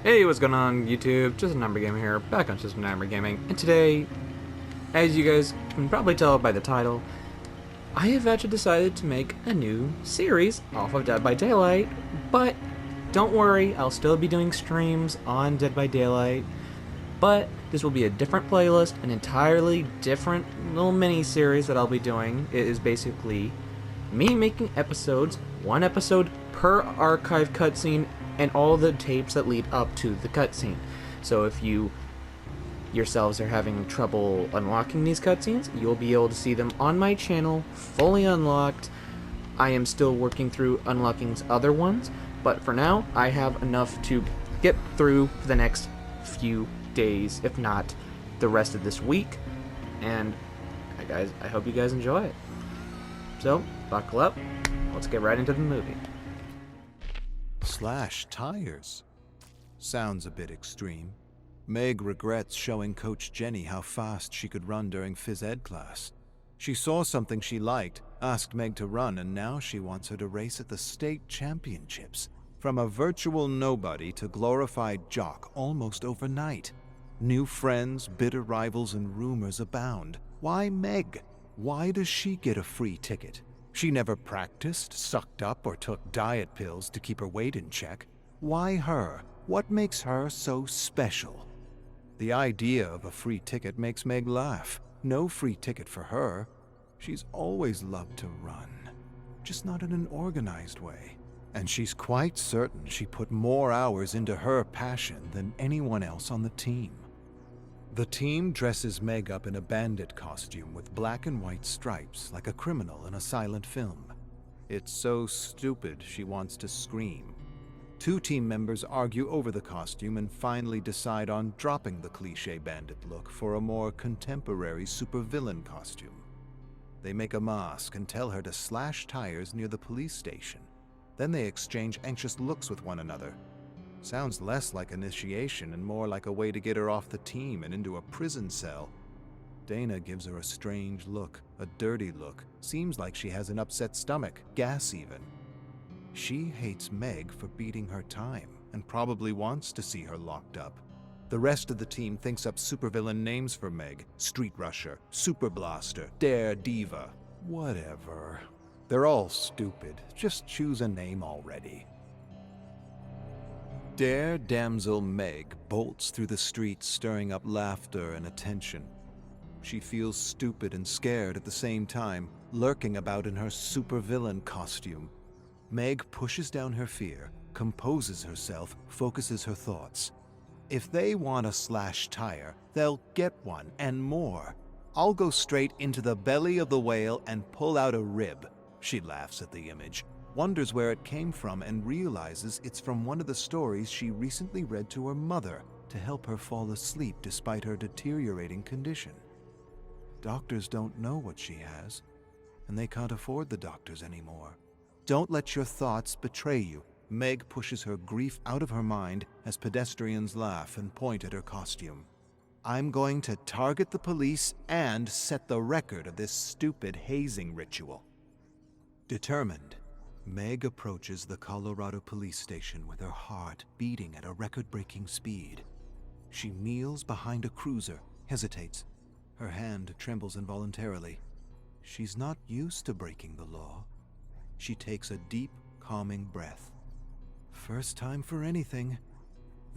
Hey, what's going on YouTube? Just a Number Gamer here, back on Just a Number Gaming, and today, as you guys can probably tell by the title, I have actually decided to make a new series off of Dead by Daylight, but don't worry, I'll still be doing streams on Dead by Daylight, but this will be a different playlist, an entirely different little mini-series that I'll be doing. It is basically me making episodes, one episode per archive cutscene, and all the tapes that lead up to the cutscene. So if you yourselves are having trouble unlocking these cutscenes, you'll be able to see them on my channel, fully unlocked. I am still working through unlocking other ones, but for now, I have enough to get through for the next few days, if not the rest of this week. And guys, I hope you guys enjoy it. So, buckle up, let's get right into the movie. Slash tires? Sounds a bit extreme. Meg regrets showing Coach Jenny how fast she could run during phys ed class. She saw something she liked, asked Meg to run, and now she wants her to race at the state championships. From a virtual nobody to glorified jock almost overnight. New friends, bitter rivals, and rumors abound. Why Meg? Why does she get a free ticket? She never practiced, sucked up, or took diet pills to keep her weight in check. Why her? What makes her so special? The idea of a free ticket makes Meg laugh. No free ticket for her. She's always loved to run, just not in an organized way. And she's quite certain she put more hours into her passion than anyone else on the team. The team dresses Meg up in a bandit costume with black and white stripes like a criminal in a silent film. It's so stupid she wants to scream. Two team members argue over the costume and finally decide on dropping the cliché bandit look for a more contemporary supervillain costume. They make a mask and tell her to slash tires near the police station. Then they exchange anxious looks with one another. Sounds less like initiation and more like a way to get her off the team and into a prison cell. Dana gives her a strange look, a dirty look. Seems like she has an upset stomach, gas even. She hates Meg for beating her time and probably wants to see her locked up. The rest of the team thinks up supervillain names for Meg: Street Rusher, Super Blaster, Dare Diva, whatever. They're all stupid. Just choose a name already. Dare Damsel Meg bolts through the streets, stirring up laughter and attention. She feels stupid and scared at the same time, lurking about in her supervillain costume. Meg pushes down her fear, composes herself, focuses her thoughts. If they want a slash tire, they'll get one and more. I'll go straight into the belly of the whale and pull out a rib. She laughs at the image, wonders where it came from, and realizes it's from one of the stories she recently read to her mother to help her fall asleep despite her deteriorating condition. Doctors don't know what she has, and they can't afford the doctors anymore. Don't let your thoughts betray you. Meg pushes her grief out of her mind as pedestrians laugh and point at her costume. I'm going to target the police and set the record of this stupid hazing ritual. Determined, Meg approaches the Colorado police station with her heart beating at a record-breaking speed. She kneels behind a cruiser, hesitates. Her hand trembles involuntarily. She's not used to breaking the law. She takes a deep, calming breath. First time for anything.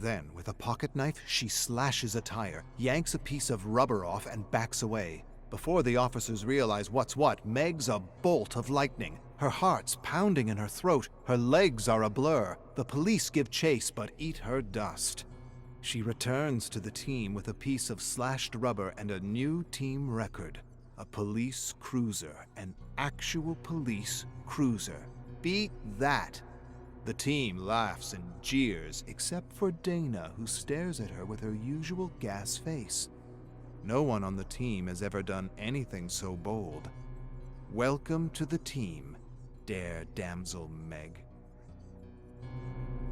Then, with a pocket knife, she slashes a tire, yanks a piece of rubber off, and backs away. Before the officers realize what's what, Meg's a bolt of lightning. Her heart's pounding in her throat. Her legs are a blur. The police give chase but eat her dust. She returns to the team with a piece of slashed rubber and a new team record. A police cruiser. An actual police cruiser. Beat that! The team laughs and jeers, except for Dana, who stares at her with her usual gas face. No one on the team has ever done anything so bold. Welcome to the team, Dare Damsel Meg.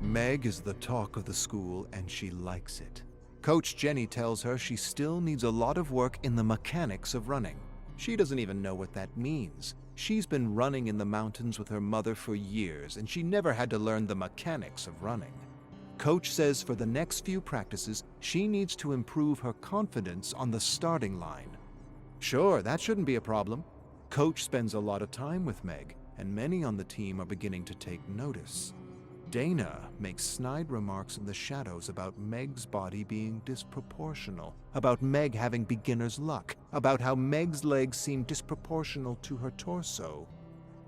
Meg is the talk of the school, and she likes it. Coach Jenny tells her she still needs a lot of work in the mechanics of running. She doesn't even know what that means. She's been running in the mountains with her mother for years, and she never had to learn the mechanics of running. Coach says for the next few practices, she needs to improve her confidence on the starting line. Sure, that shouldn't be a problem. Coach spends a lot of time with Meg, and many on the team are beginning to take notice. Dana makes snide remarks in the shadows about Meg's body being disproportional, about Meg having beginner's luck, about how Meg's legs seem disproportional to her torso.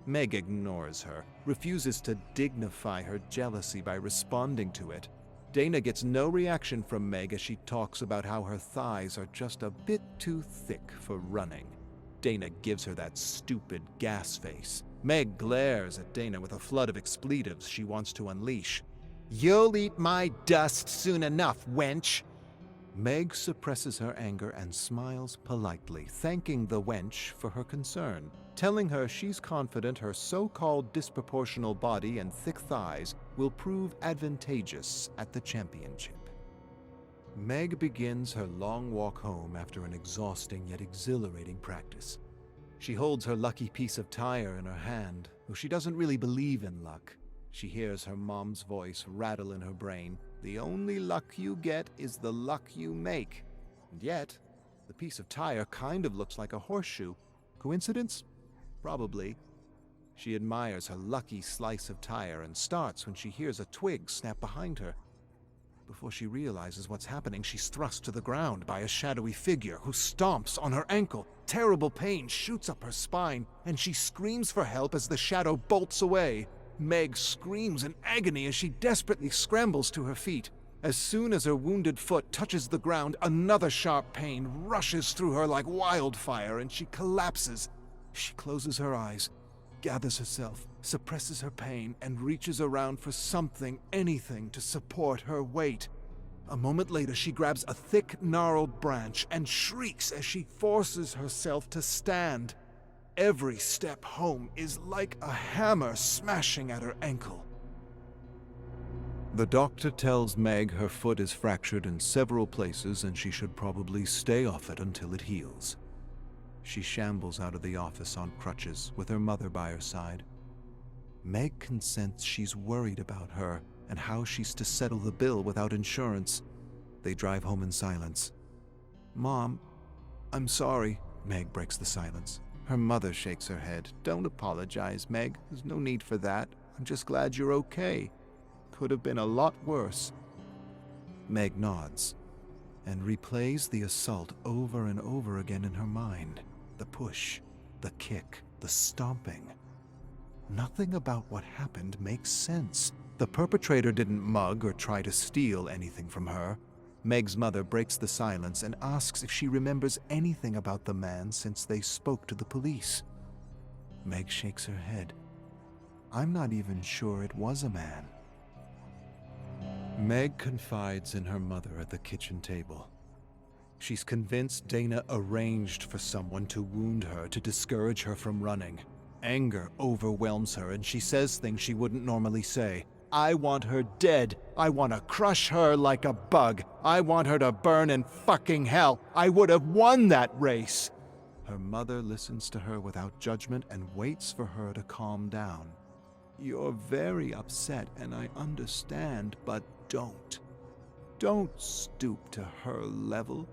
Meg ignores her, refuses to dignify her jealousy by responding to it. Dana gets no reaction from Meg as she talks about how her thighs are just a bit too thick for running. Dana gives her that stupid gas face. Meg glares at Dana with a flood of expletives she wants to unleash. "You'll eat my dust soon enough, wench!" Meg suppresses her anger and smiles politely, thanking the wench for her concern, telling her she's confident her so-called disproportional body and thick thighs will prove advantageous at the championship. Meg begins her long walk home after an exhausting yet exhilarating practice. She holds her lucky piece of tire in her hand, though she doesn't really believe in luck. She hears her mom's voice rattle in her brain. The only luck you get is the luck you make. And yet, the piece of tire kind of looks like a horseshoe. Coincidence? Probably. She admires her lucky slice of tire and starts when she hears a twig snap behind her. Before she realizes what's happening, she's thrust to the ground by a shadowy figure who stomps on her ankle. Terrible pain shoots up her spine, and she screams for help as the shadow bolts away. Meg screams in agony as she desperately scrambles to her feet. As soon as her wounded foot touches the ground, another sharp pain rushes through her like wildfire, and she collapses. She closes her eyes, gathers herself, suppresses her pain, and reaches around for something, anything, to support her weight. A moment later, she grabs a thick, gnarled branch and shrieks as she forces herself to stand. Every step home is like a hammer smashing at her ankle. The doctor tells Meg her foot is fractured in several places and she should probably stay off it until it heals. She shambles out of the office on crutches with her mother by her side. Meg can sense she's worried about her and how she's to settle the bill without insurance. They drive home in silence. "Mom, I'm sorry." Meg breaks the silence. Her mother shakes her head. "Don't apologize, Meg. There's no need for that. I'm just glad you're okay. Could have been a lot worse." Meg nods and replays the assault over and over again in her mind. The push, the kick, the stomping. Nothing about what happened makes sense. The perpetrator didn't mug or try to steal anything from her. Meg's mother breaks the silence and asks if she remembers anything about the man since they spoke to the police. Meg shakes her head. "I'm not even sure it was a man." Meg confides in her mother at the kitchen table. She's convinced Dana arranged for someone to wound her to discourage her from running. Anger overwhelms her and she says things she wouldn't normally say. "I want her dead. I want to crush her like a bug. I want her to burn in fucking hell. I would have won that race." Her mother listens to her without judgment and waits for her to calm down. "You're very upset and I understand, but don't. Don't stoop to her level.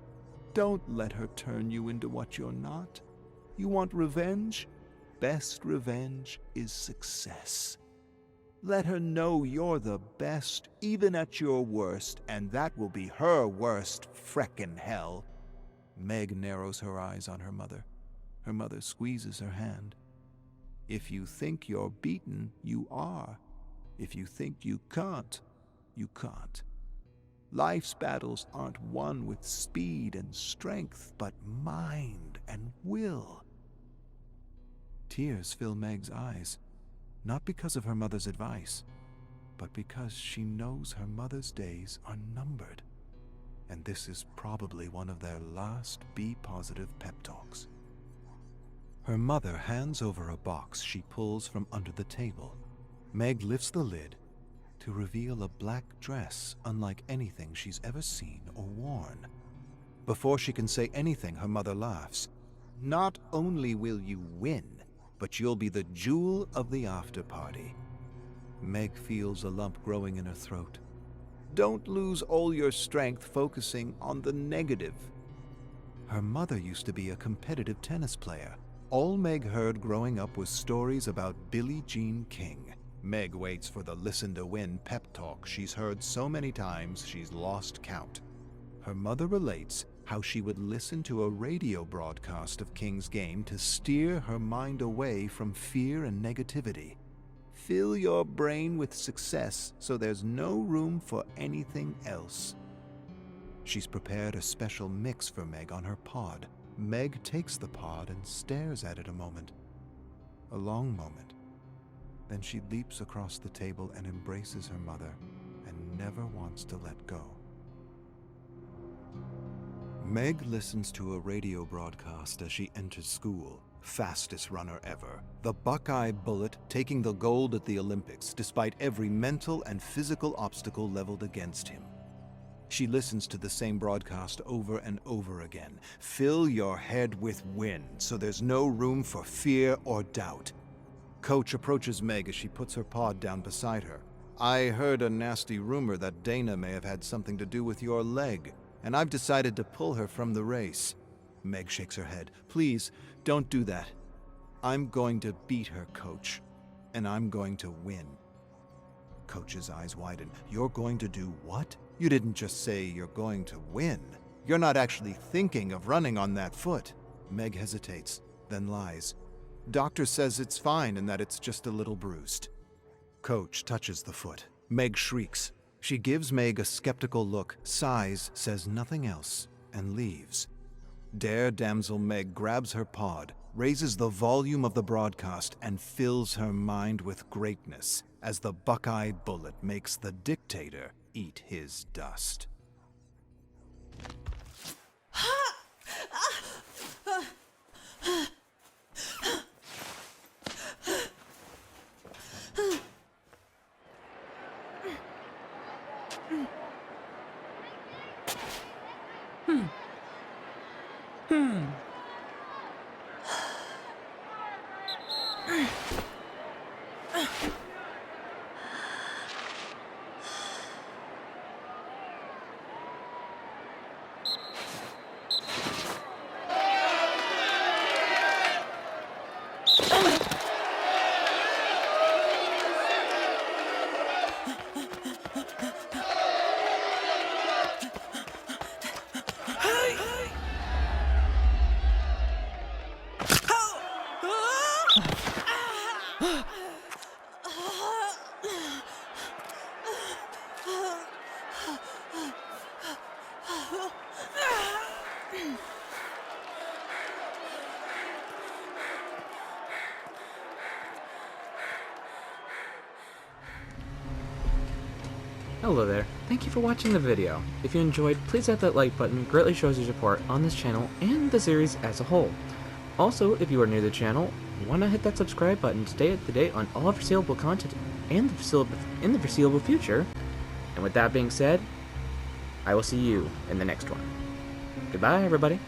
Don't let her turn you into what you're not. You want revenge? Best revenge is success. Let her know you're the best, even at your worst, and that will be her worst freckin' hell." Meg narrows her eyes on her mother. Her mother squeezes her hand. "If you think you're beaten, you are. If you think you can't, you can't. Life's battles aren't won with speed and strength, but mind and will." Tears fill Meg's eyes, not because of her mother's advice, but because she knows her mother's days are numbered, and this is probably one of their last be-positive pep talks. Her mother hands over a box she pulls from under the table. Meg lifts the lid to reveal a black dress unlike anything she's ever seen or worn. Before she can say anything, her mother laughs. "Not only will you win, but you'll be the jewel of the after party." Meg feels a lump growing in her throat. Don't lose all your strength focusing on the negative. Her mother used to be a competitive tennis player. All Meg heard growing up was stories about Billie Jean King. Meg waits for the listen to win pep talk she's heard so many times she's lost count. Her mother relates how she would listen to a radio broadcast of King's game to steer her mind away from fear and negativity. Fill your brain with success so there's no room for anything else. She's prepared a special mix for Meg on her pod. Meg takes the pod and stares at it a moment. A long moment. Then she leaps across the table and embraces her mother and never wants to let go. Meg listens to a radio broadcast as she enters school. Fastest runner ever. The Buckeye Bullet taking the gold at the Olympics despite every mental and physical obstacle leveled against him. She listens to the same broadcast over and over again. Fill your head with wind so there's no room for fear or doubt. Coach approaches Meg as she puts her pod down beside her. I heard a nasty rumor that Dana may have had something to do with your leg, and I've decided to pull her from the race. Meg shakes her head. Please, don't do that. I'm going to beat her, Coach, and I'm going to win. Coach's eyes widen. You're going to do what? You didn't just say you're going to win. You're not actually thinking of running on that foot. Meg hesitates, then lies. Doctor says it's fine and that it's just a little bruised. Coach touches the foot. Meg shrieks. She gives Meg a skeptical look, sighs, says nothing else, and leaves. Dare damsel Meg grabs her pod, raises the volume of the broadcast, and fills her mind with greatness as the Buckeye Bullet makes the dictator eat his dust. Hello there, thank you for watching the video. If you enjoyed, please hit that like button, it greatly shows your support on this channel and the series as a whole. Also, if you are new to the channel, why not hit that subscribe button to stay up to date on all foreseeable content and in the foreseeable future. And with that being said, I will see you in the next one. Goodbye, everybody.